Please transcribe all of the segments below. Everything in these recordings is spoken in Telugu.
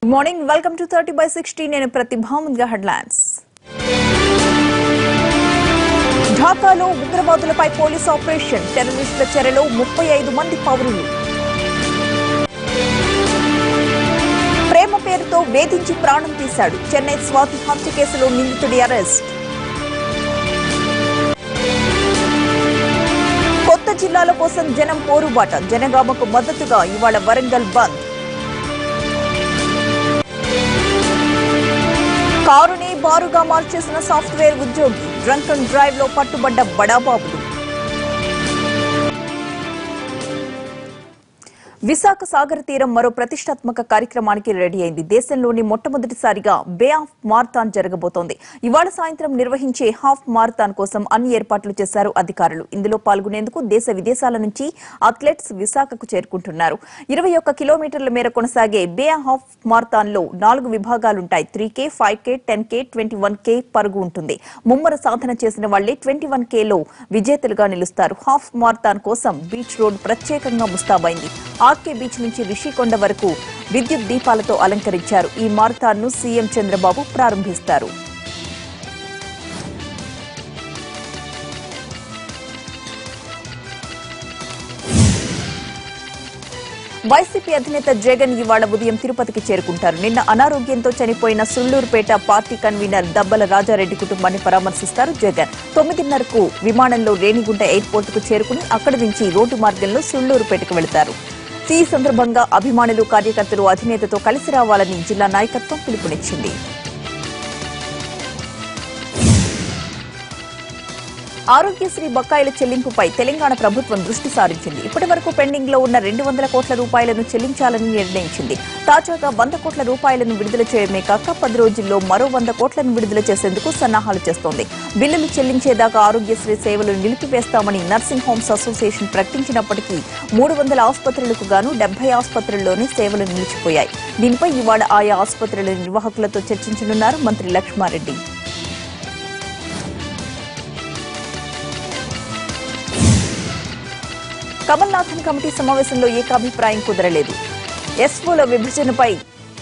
Good morning. Welcome to 30/60. నేను ప్రతిభా ముందుగా హెడ్లైన్స్. ఢాకాలో ఉగ్రవాదులపై పోలీస్ ఆపరేషన్. టెర్రరిస్టుల చెరలో 35 మంది పౌరులు. ప్రేమ పేరుతో వేధించి ప్రాణం తీశాడు. చెన్నై స్వాతి హత్య కేసులో నిందితుడి అరెస్ట్. కొత్త జిల్లాల కోసం జనం పోరుబాట. జనగామకు మద్దతుగా ఇవాళ వరంగల్ బంద్. కారుని బారుగా మార్చేసిన సాఫ్ట్వేర్ ఉద్యోగి. డ్రంక్ అండ్ డ్రైవ్ లో పట్టుబడ్డ బడాబాబులు. విశాఖ సాగర్ తీరం మరో ప్రతిష్టాత్మక కార్యక్రమానికి రెడీ అయింది. దేశంలోని మొట్టమొదటిసారిగా బే ఆఫ్ మారథాన్ జరగబోతోంది. ఇవాళ సాయంత్రం నిర్వహించే హాఫ్ మారథాన్ కోసం అన్ని ఏర్పాట్లు చేశారు అధికారులు. ఇందులో పాల్గొనేందుకు దేశ విదేశాల నుంచి అథ్లెట్స్ విశాఖకు చేరుకుంటున్నారు. 21 కిలోమీటర్ల మేర కొనసాగే బే హాఫ్ మారథాన్ లో 4 విభాగాలుంటాయి. 3K, 5K, 10K, 21K పరుగు ఉంటుంది. ముమ్మర సాధన చేసిన వాళ్లే 21K లో విజేతలుగా నిలుస్తారు. హాఫ్ మారథాన్ కోసం బీచ్ రోడ్ ప్రత్యేకంగా ముస్తాబైంది. ఆర్కే బీచ్ నుంచి రిషికొండ వరకు విద్యుత్ దీపాలతో అలంకరించారు. ఈ మారథాన్ ను సీఎం చంద్రబాబు ప్రారంభిస్తారు. వైసీపీ అధినేత జగన్ ఇవాళ ఉదయం తిరుపతికి చేరుకుంటారు. నిన్న అనారోగ్యంతో చనిపోయిన సుళ్లూరుపేట పార్టీ కన్వీనర్ దబ్బల రాజారెడ్డి కుటుంబాన్ని పరామర్శిస్తారు జగన్. 9:30కు విమానంలో రేణిగుంట ఎయిర్పోర్ట్ కు చేరుకుని అక్కడి నుంచి రోడ్డు మార్గంలో సుళ్లూరుపేటకు వెళతారు. ఈ సందర్భంగా అభిమానులు, కార్యకర్తలు అధినేతతో కలిసి రావాలని జిల్లా నాయకత్వం పిలుపునిచ్చింది. ఆరోగ్యశ్రీ బకాయిల చెల్లింపుపై తెలంగాణ ప్రభుత్వం దృష్టి సారించింది. ఇప్పటి వరకు పెండింగ్ లో ఉన్న 200 కోట్ల రూపాయలను చెల్లించాలని నిర్ణయించింది. తాజాగా 100 కోట్ల రూపాయలను విడుదల చేయడమే కాక 10 రోజుల్లో మరో 100 కోట్లను విడుదల చేసేందుకు సన్నాహాలు చేస్తోంది. బిల్లులు చెల్లించేదాకా ఆరోగ్యశ్రీ సేవలు నిలిపివేస్తామని నర్సింగ్ హోమ్స్ అసోసియేషన్ ప్రకటించినప్పటికీ 300 ఆసుపత్రులకు గాను 70 ఆసుపత్రుల్లోనే సేవలు నిలిచిపోయాయి. దీనిపై ఇవాళ ఆయా ఆసుపత్రుల నిర్వాహకులతో చర్చించనున్నారు మంత్రి లక్ష్మారెడ్డి. కమల్నాథన్ కమిటీ సమావేశంలో ఏకాభిప్రాయం కుదరలేదు. ఎస్ఓల విభజనపై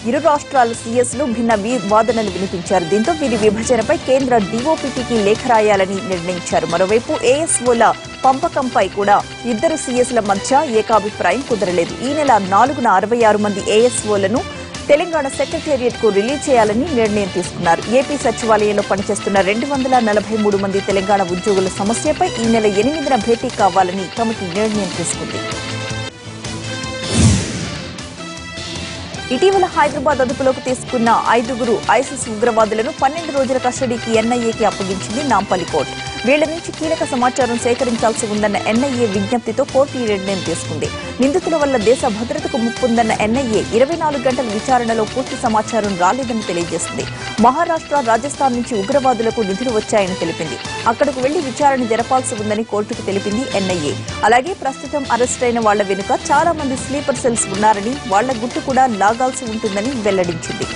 ఇరు రాష్ట్రాల సీఎస్లు భిన్న వాదనలు వినిపించారు. దీంతో వీరి విభజనపై కేంద్ర డీఓపీటీకి లేఖ రాయాలని నిర్ణయించారు. మరోవైపు ఏఎస్ఓల పంపకంపై కూడా ఇద్దరు సీఎస్ల మధ్య ఏకాభిప్రాయం కుదరలేదు. ఈ నెల 4న 66 మంది ఏఎస్ఓలను తెలంగాణ సెక్రటేరియట్ కు రిలీజ్ చేయాలని నిర్ణయం తీసుకున్నారు. ఏపీ సచివాలయంలో పనిచేస్తున్న 243 మంది తెలంగాణ ఉద్యోగుల సమస్యపై ఈ నెల 8న భేటీ కావాలని కమిటీ నిర్ణయం తీసుకుంది. ఇటీవల హైదరాబాద్ అదుపులోకి తీసుకున్న 5 ఐసిస్ ఉగ్రవాదులను 12 రోజుల కస్టడీకి ఎన్ఐఏకి అప్పగించింది నాంపల్లి కోర్టు. వీళ్ల నుంచి కీలక సమాచారం సేకరించాల్సి ఉందన్న ఎన్ఐఏ విజ్ఞప్తితో కోర్టు ఈ నిర్ణయం తీసుకుంది. నిందితుల వల్ల దేశ భద్రతకు ముప్పుందన్న ఎన్ఐఏ 24 గంటల విచారణలో పూర్తి సమాచారం రాలేదని తెలియజేసింది. మహారాష్ట్ర, రాజస్థాన్ నుంచి ఉగ్రవాదులకు నిధులు వచ్చాయని తెలిపింది. అక్కడకు వెళ్లి విచారణ జరపాల్సి ఉందని కోర్టుకు తెలిపింది ఎన్ఐఏ. అలాగే ప్రస్తుతం అరెస్ట్ అయిన వాళ్ల వెనుక చాలా మంది స్లీపర్ సెల్స్ ఉన్నారని, వాళ్ల గుట్టు కూడా లాగాల్సి ఉంటుందని వెల్లడించింది.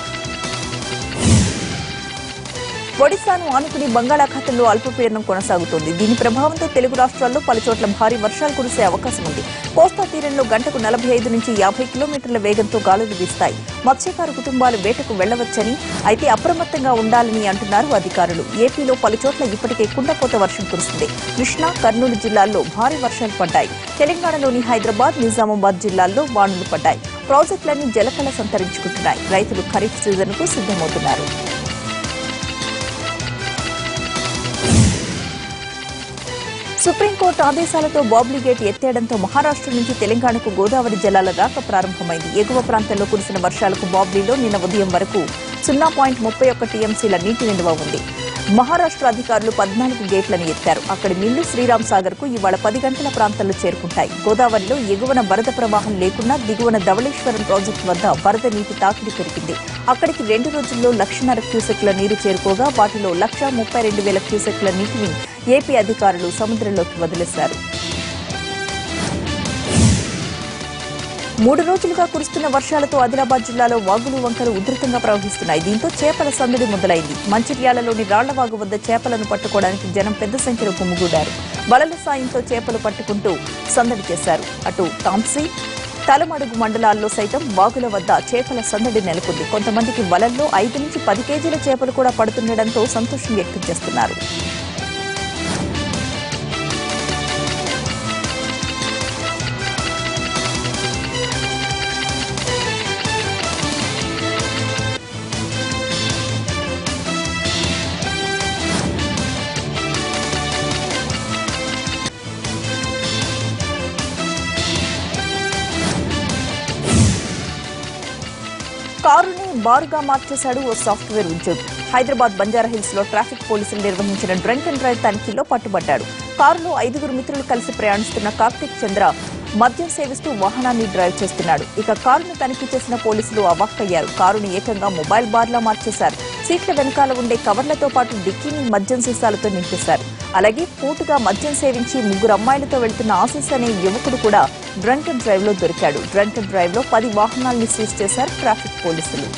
ఒడిశాను ఆనుకుని బంగాళాఖాతంలో అల్పపీడనం కొనసాగుతోంది. దీని ప్రభావంతో తెలుగు రాష్ట్రాల్లో పలుచోట్ల భారీ వర్షాలు కురిసే అవకాశం ఉంది. కోస్తా తీరంలో గంటకు 45 నుంచి 50 కిలోమీటర్ల వేగంతో గాలులు వీస్తాయి. మత్స్యకారు కుటుంబాలు వేటకు వెళ్లవచ్చని, అయితే అప్రమత్తంగా ఉండాలని అంటున్నారు అధికారులు. ఏపీలో పలుచోట్ల ఇప్పటికే కుండపోత వర్షం కురుస్తుంది. కృష్ణా, కర్నూలు జిల్లాల్లో భారీ వర్షాలు పడ్డాయి. తెలంగాణలోని హైదరాబాద్, నిజామాబాద్ జిల్లాల్లో వానలు పడ్డాయి. ప్రాజెక్టులన్నీ జలకళ సంతరించుకుంటున్నాయి. రైతులు ఖరీఫ్ సీజన్ కు సిద్దమవుతున్నారు. సుప్రీంకోర్టు ఆదేశాలతో బాబ్లీ గేట్ ఎత్తేయడంతో మహారాష్ట్ర నుంచి తెలంగాణకు గోదావరి జలాల రాక ప్రారంభమైంది. ఎగువ ప్రాంతంలో కురిసిన వర్షాలకు బాబ్లీలో నిన్న ఉదయం వరకు 0.31 టీఎంసీల నీటి నిల్వ ఉంది. మహారాష్ట్ర అధికారులు 14 గేట్లను ఎత్తారు. అక్కడి నీళ్లు శ్రీరామ్ సాగర్ కు ఇవాళ 10 గంటల ప్రాంతంలో చేరుకుంటాయి. గోదావరిలో ఎగువన వరద ప్రవాహం లేకున్నా దిగువన ధవళేశ్వరం ప్రాజెక్టు వద్ద వరద నీటి తాకిడి పెరిగింది. అక్కడికి 2 రోజుల్లో 1,50,000 క్యూసెక్ల నీరు చేరుకోగా వాటిలో 1,32,000 క్యూసెక్ల నీటిని ఏపీ అధికారులు సముద్రంలోకి వదిలేశారు. 3 రోజులుగా కురుస్తున్న వర్షాలతో ఆదిలాబాద్ జిల్లాలో వాగులు, వంకలు ఉధృతంగా ప్రవహిస్తున్నాయి. దీంతో చేపల సందడి మొదలైంది. మంచిర్యాలలోని రాళ్లవాగు వద్ద చేపలను పట్టుకోవడానికి జనం పెద్ద సంఖ్యలో గుమిగూడారు. వలల సాయంతో చేపలు పట్టుకుంటూ సందడి చేశారు. అటు తాంసీ, తలమడుగు మండలాల్లో సైతం వాగుల వద్ద చేపల సందడి నెలకొంది. కొంతమందికి వలల్లో 5 నుంచి 10 కేజీల చేపలు కూడా పడుతుండటంతో సంతోషం వ్యక్తం చేస్తున్నారు. కారుని బారుగా మార్చేశాడు ఓ సాఫ్ట్వేర్ ఉద్యోగి. హైదరాబాద్ బంజారాహిల్స్ లో ట్రాఫిక్ పోలీసులు నిర్వహించిన డ్రంక్ అండ్ డ్రైవ్ తనిఖీలో పట్టుబడ్డాడు. కారులో 5 మిత్రులు కలిసి ప్రయాణిస్తున్న కార్తిక్ చంద్ర మద్యం సేవిస్తూ వాహనాన్ని డ్రైవ్ చేస్తున్నాడు. ఇక కారును తనిఖీ చేసిన పోలీసులు అవాక్కయ్యారు. కారుని ఏకంగా మొబైల్ బార్లా మార్చేశారు. సీట్ల వెనకాల ఉండే కవర్లతో పాటు డిక్కీని మద్యం సీసాలతో నింపేశారు. అలాగే పూటుగా మద్యం సేవించి 3 అమ్మాయిలతో వెళ్తున్న ఆశీస్ అనే యువకుడు కూడా డ్రంక్ అండ్ డ్రైవ్ లో దొరికాడు. డ్రంక్ అండ్ డ్రైవ్ లో 10 వాహనాలను సీజ్ చేశారు ట్రాఫిక్ పోలీసులు.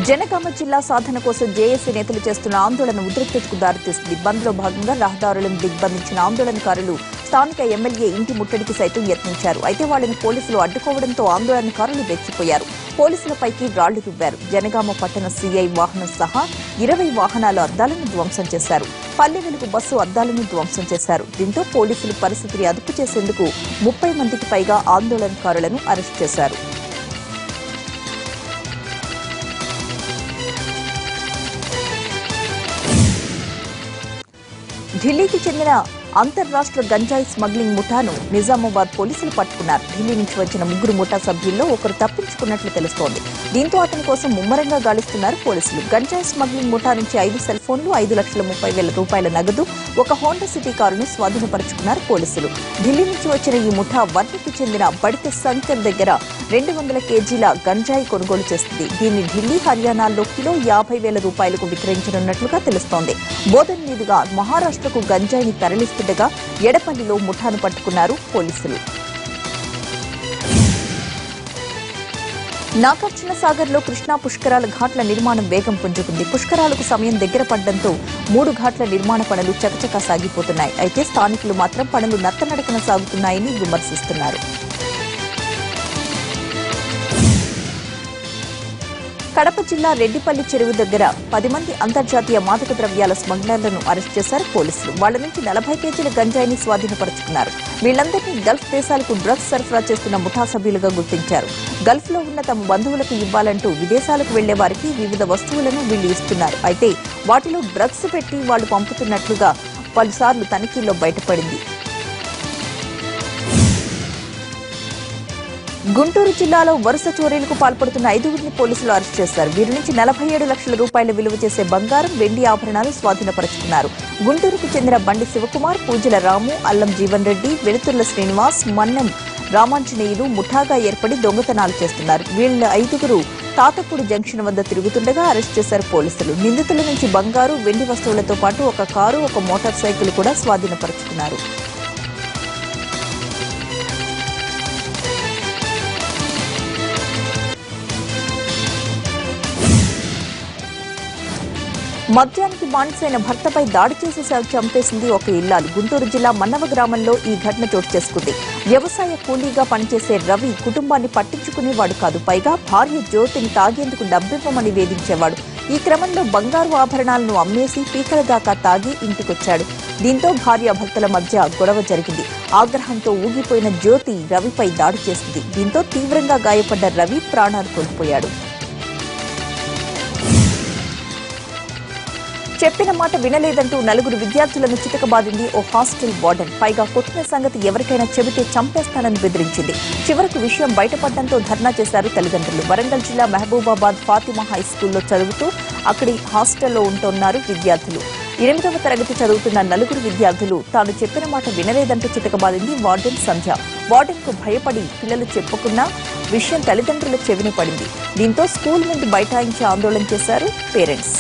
జనగామ జిల్లా సాధన కోసం జేఏసీ నేతలు చేస్తున్న ఆందోళన ఉద్రిక్తతకు దారితీస్తుంది. బంద్ లో భాగంగా రహదారులను దిగ్బంధించిన ఆందోళనకారులు స్థానిక ఎమ్మెల్యే ఇంటి ముట్టడికి సైతం యత్నించారు. అయితే వాళ్లను పోలీసులు అడ్డుకోవడంతో ఆందోళనకారులు రెచ్చిపోయారు. పోలీసులపైకి రాళ్లు రువ్వారు. జనగామ పట్టణ సీఐ వాహనం సహా 20 వాహనాల అద్దాలను ధ్వంసం చేశారు. పల్లె వెలుగు బస్సు అద్దాలను ధ్వంసం చేశారు. దీంతో పోలీసులు పరిస్థితిని అదుపు చేసేందుకు 30 మందికి పైగా ఆందోళనకారులను అరెస్టు చేశారు. ఢిల్లీకి చెందిన అంతర్రాష్ట్ర గంజాయి స్మగ్లింగ్ ముఠాను నిజామాబాద్ పోలీసులు పట్టుకున్నారు. ఢిల్లీ నుంచి వచ్చిన 3 ముఠా సభ్యుల్లో ఒకరు తప్పించుకున్నట్లు తెలుస్తోంది. దీంతో అతని కోసం ముమ్మరంగా గాలిస్తున్నారు పోలీసులు. గంజాయి స్మగ్లింగ్ ముఠా నుంచి 5 సెల్ ఫోన్లు, 5,30,000 రూపాయల నగదు, ఒక హోండా సిటీ కారును స్వాధీనపరుచుకున్నారు పోలీసులు. ఢిల్లీ నుంచి వచ్చిన ఈ ముఠా వర్ణికి చెందిన బడిత శంకర్ దగ్గర 200 కేజీల గంజాయి కొనుగోలు చేస్తుంది. దీన్ని ఢిల్లీ, హర్యానాల్లో కిలో 50,000 రూపాయలకు విక్రయించనున్నట్లుగా తెలుస్తోంది. బోధన్ మీదుగా మహారాష్ట్రకు గంజాయిని తరలిస్తుండగా ఎడపల్లిలో ముఠాను పట్టుకున్నారు పోలీసులు. నాగార్జున సాగర్ లో కృష్ణా పుష్కరాల ఘాట్ల నిర్మాణం వేగం పుంజుకుంది. పుష్కరాలకు సమయం దగ్గర పడడంతో 3 ఘాట్ల నిర్మాణ పనులు చకచకా సాగిపోతున్నాయి. అయితే స్థానికులు మాత్రం పనులు నత్తనడకన సాగుతున్నాయని విమర్శిస్తున్నారు. కడప జిల్లా రెడ్డిపల్లి చెరువు దగ్గర 10 మంది అంతర్జాతీయ మాదక ద్రవ్యాల స్మగ్లర్లను అరెస్ట్ చేశారు పోలీసులు. వాళ్ల నుంచి 40 కేజీల గంజాయిని స్వాధీనపరుచుకున్నారు. వీళ్లందరినీ గల్ఫ్ దేశాలకు డ్రగ్స్ సరఫరా చేస్తున్న ముఠా సభ్యులుగా గుర్తించారు. గల్ఫ్ లో ఉన్న తమ బంధువులకు ఇవ్వాలంటూ విదేశాలకు వెళ్లే వారికి వివిధ వస్తువులను వీళ్లు ఇస్తున్నారు. అయితే వాటిలో డ్రగ్స్ పెట్టి వాళ్లు పంపుతున్నట్లుగా పలుసార్లు తనిఖీల్లో బయటపడింది. గుంటూరు జిల్లాలో వరుస చోరీలకు పాల్పడుతున్న 5గురిని పోలీసులు అరెస్ట్ చేశారు. వీరి నుంచి 47 లక్షల రూపాయల విలువ చేసే బంగారం, వెండి ఆభరణాలు స్వాధీనపరుచుకున్నారు. గుంటూరుకు చెందిన బండి శివకుమార్, పూజల రాము, అల్లం జీవన్ రెడ్డి, వెలుతుర్ల శ్రీనివాస్, మన్నెం రామాంజనేయులు ముఠాగా ఏర్పడి దొంగతనాలు చేస్తున్నారు. వీళ్ల 5గురు తాతపూడి జంక్షన్ వద్ద తిరుగుతుండగా అరెస్ట్ చేశారు పోలీసులు. నిందితుల నుంచి బంగారు, వెండి వస్తువులతో పాటు ఒక కారు, ఒక మోటార్ సైకిల్ కూడా స్వాధీనపరుచుకున్నారు. మద్యానికి బానిసైన భర్తపై దాడి చేసి చంపేసింది ఒక ఇల్లాలు. గుంటూరు జిల్లా మన్నవ గ్రామంలో ఈ ఘటన చోటు చేసుకుంది. వ్యవసాయ కూలీగా పనిచేసే రవి కుటుంబాన్ని పట్టించుకునేవాడు కాదు. పైగా భార్య జ్యోతిని తాగేందుకు డబ్బివ్వమని వేధించేవాడు. ఈ క్రమంలో బంగారు ఆభరణాలను అమ్మేసి పీకల దాకా తాగి ఇంటికొచ్చాడు. దీంతో భార్యాభర్తల మధ్య గొడవ జరిగింది. ఆగ్రహంతో ఊగిపోయిన జ్యోతి రవిపై దాడి చేసింది. దీంతో తీవ్రంగా గాయపడ్డ రవి ప్రాణాలు కోల్పోయాడు. చెప్పిన మాట వినలేదంటూ నలుగురు విద్యార్థులను చితకబాదింది ఓ హాస్టల్ వార్డెన్. పైగా కొట్టిన సంగతి ఎవరికైనా చెబితే చంపేస్తానని బెదిరించింది. చివరకు విషయం బయటపడడంతో ధర్నా చేశారు తల్లిదండ్రులు. వరంగల్ జిల్లా మహబూబాబాద్ ఫాతిమా హై స్కూల్లో చదువుతూ అక్కడి హాస్టల్లో ఉంటున్నారు విద్యార్థులు. 8వ తరగతి చదువుతున్న నలుగురు విద్యార్థులు తాను చెప్పిన మాట వినలేదంటూ చితకబాదింది వార్డెన్ సంధ్య. వార్డెన్ కు భయపడి పిల్లలు చెప్పుకున్నా విషయం తల్లిదండ్రుల చెవిన పడింది. దీంతో స్కూల్ ముందు బైఠాయించి ఆందోళన చేశారు పేరెంట్స్.